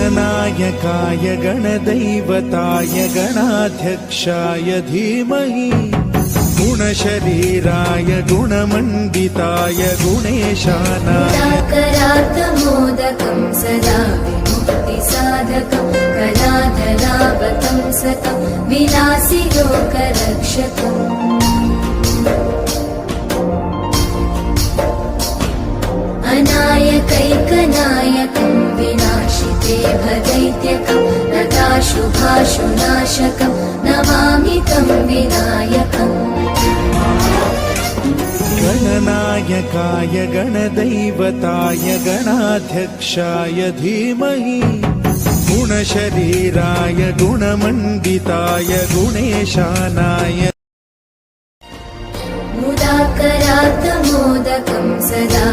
गणनायकाय गणदैवताय गणाध्यक्षाय धीमहि गुणशरीराय गुणमण्डिताय गुणेशानाय करातमोदकं सदा विमुक्तिसाधकं कलाधरावतं सतं विलासि लोकरक्षकम् अनायकैकनायकं विनाशिते भदैत्यकं नताशुभाशुनाशकं नमामि तं विनायकम् गणनायकाय गणदैवताय गणाध्यक्षाय धीमहि गुणशरीराय गुणमण्डिताय गुणेशानाय मुदा करातमोदकं सदा